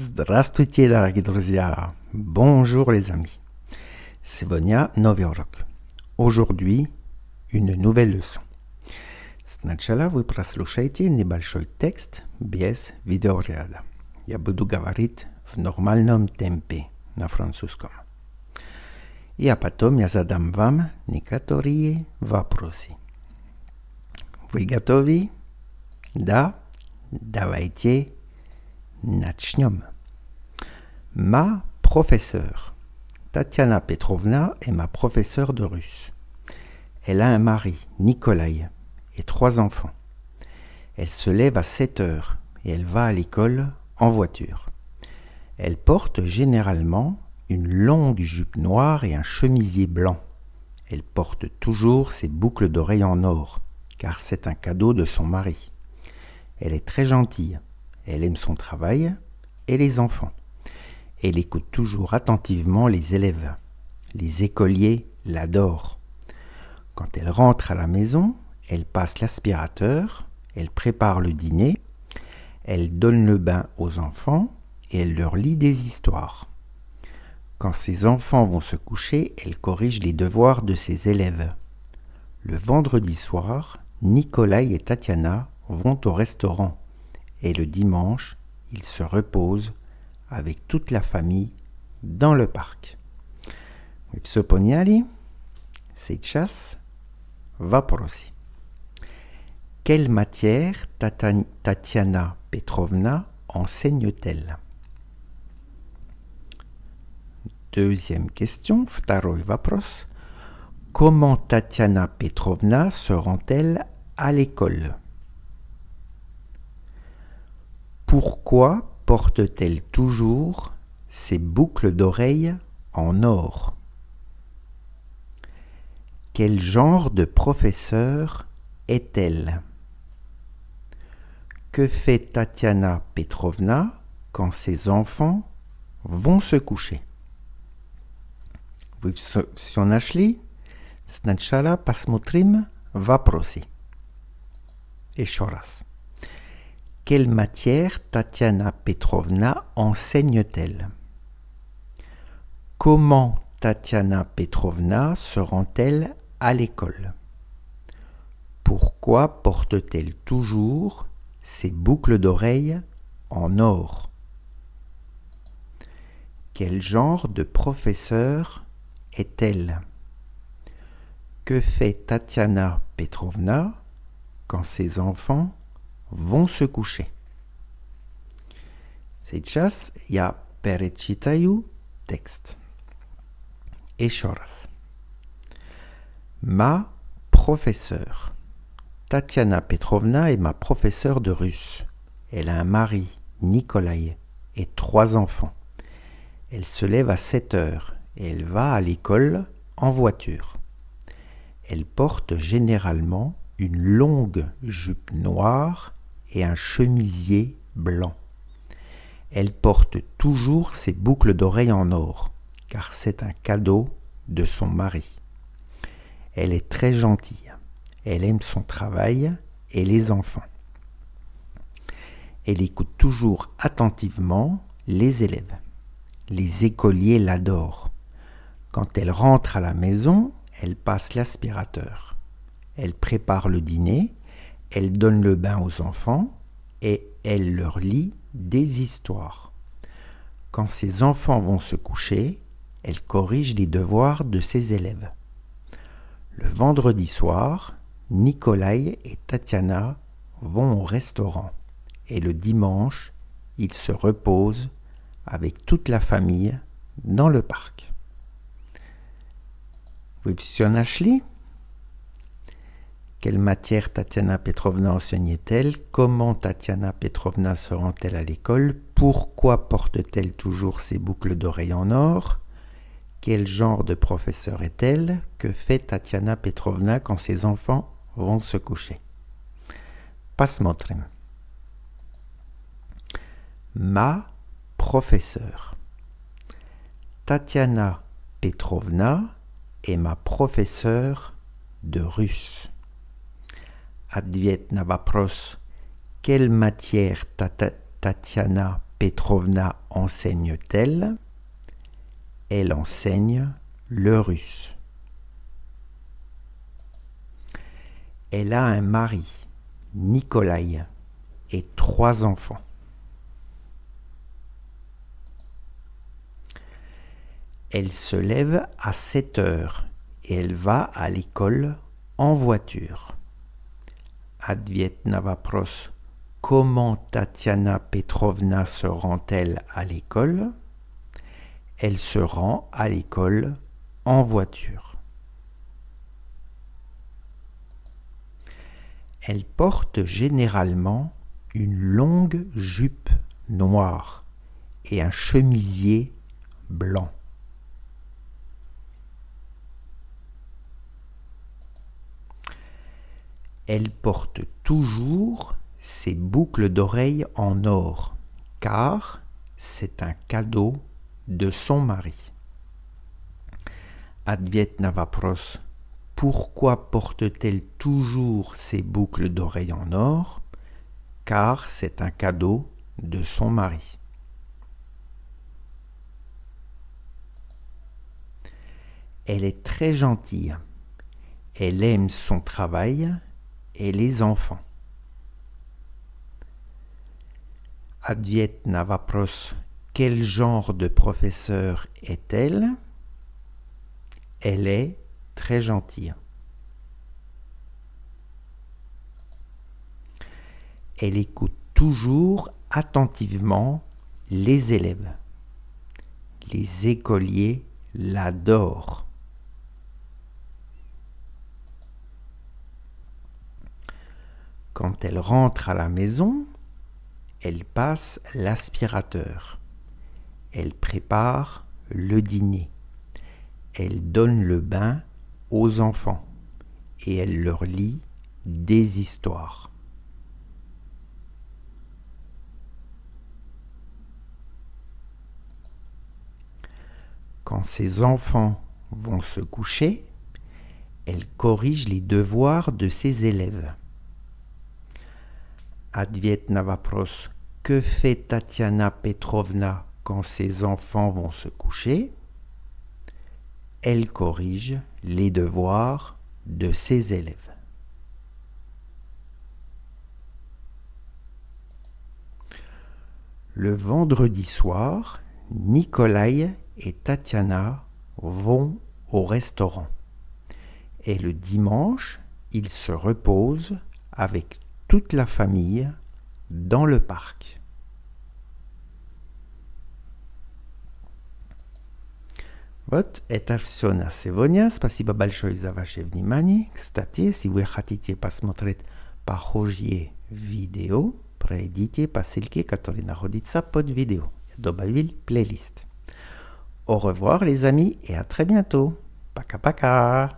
Здравствуйте, дорогие друзья! Bonjour les amis! Сегодня новый урок. Aujourd'hui, une nouvelle leçon. Сначала вы прослушайте небольшой текст без видеоряда. Я буду говорить в нормальном темпе на французском. А потом я задам вам некоторые вопросы. Вы готовы? Да? Давайте начнем. Ma professeure. Tatiana Petrovna est ma professeure de russe. Elle a un mari, Nikolai, et 3 enfants. Elle se lève à 7 heures et elle va à l'école en voiture. Elle porte généralement une longue jupe noire et un chemisier blanc. Elle porte toujours ses boucles d'oreilles en or, car c'est un cadeau de son mari. Elle est très gentille. Elle aime son travail et les enfants. Elle écoute toujours attentivement les élèves. Les écoliers l'adorent. Quand elle rentre à la maison, elle passe l'aspirateur, elle prépare le dîner, elle donne le bain aux enfants et elle leur lit des histoires. Quand ses enfants vont se coucher, elle corrige les devoirs de ses élèves. Le vendredi soir, Nikolai et Tatiana vont au restaurant et le dimanche, ils se reposent avec toute la famille dans le parc. Все поняли? Сейчас вопросы. Quelle matière Tatiana Petrovna enseigne-t-elle? Deuxième question, второй вопрос. Comment Tatiana Petrovna se rend-elle à l'école? Pourquoi porte-t-elle toujours ses boucles d'oreilles en or? Quel genre de professeur est-elle? Que fait Tatiana Petrovna quand ses enfants vont se coucher? Вы все нашли? Сначала посмотрим вопросы. Еще раз. Quelle matière Tatiana Petrovna enseigne-t-elle? Comment Tatiana Petrovna se rend-elle à l'école? Pourquoi porte-t-elle toujours ses boucles d'oreilles en or? Quel genre de professeur est-elle? Que fait Tatiana Petrovna quand ses enfants vont se coucher? Сейчас я перечитаю текст. Еще раз. Ma professeure. Tatiana Petrovna est ma professeure de russe. Elle a un mari, Nikolai, et 3 enfants. Elle se lève à 7 heures et elle va à l'école en voiture. Elle porte généralement une longue jupe noire et un chemisier blanc. Elle porte toujours ses boucles d'oreilles en or, car c'est un cadeau de son mari. Elle est très gentille. Elle aime son travail et les enfants. Elle écoute toujours attentivement les élèves. Les écoliers l'adorent. Quand elle rentre à la maison, elle passe l'aspirateur. Elle prépare le dîner, elle donne le bain aux enfants et elle leur lit des histoires. Quand ses enfants vont se coucher, elle corrige les devoirs de ses élèves. Le vendredi soir, Nikolai et Tatiana vont au restaurant et le dimanche, ils se reposent avec toute la famille dans le parc. Вы все нашли? Quelle matière Tatiana Petrovna enseigne-t-elle? Comment Tatiana Petrovna se rend-elle à l'école? Pourquoi porte-t-elle toujours ses boucles d'oreilles en or? Quel genre de professeur est-elle? Que fait Tatiana Petrovna quand ses enfants vont se coucher? Посмотрим. Ma professeure. Tatiana Petrovna est ma professeure de russe. Ответ на вопрос, quelle matière Tatiana Petrovna enseigne-t-elle? Elle enseigne le russe. Elle a un mari, Nikolai, et 3 enfants. Elle se lève à 7 heures et elle va à l'école en voiture. Ответный вопрос. Comment Tatiana Petrovna se rend-elle à l'école? Elle se rend à l'école en voiture. Elle porte généralement une longue jupe noire et un chemisier blanc. Elle porte toujours ses boucles d'oreilles en or, car c'est un cadeau de son mari. Ответный вопрос. Pourquoi porte-t-elle toujours ses boucles d'oreilles en or? Car c'est un cadeau de son mari. Elle est très gentille. Elle aime son travail et les enfants. Ответный вопрос. Quel genre de professeur est-elle? Elle est très gentille. Elle écoute toujours attentivement les élèves. Les écoliers l'adorent. Quand elle rentre à la maison, elle passe l'aspirateur. Elle prépare le dîner. Elle donne le bain aux enfants et elle leur lit des histoires. Quand ses enfants vont se coucher, elle corrige les devoirs de ses élèves. Ответный вопрос. Que fait Tatiana Petrovna quand ses enfants vont se coucher? Elle corrige les devoirs de ses élèves. Le vendredi soir, Nikolai et Tatiana vont au restaurant. Et le dimanche, ils se reposent avec toute la famille dans le parc. Вот, это все на сегодня. Спасибо большое за ваше внимание. Кстати, если вы хотите посмотреть похожие видео, пройдите по ссылке, которая находится под видео. Я добавил плейлист. Au revoir les amis et à très bientôt. Пока-пока.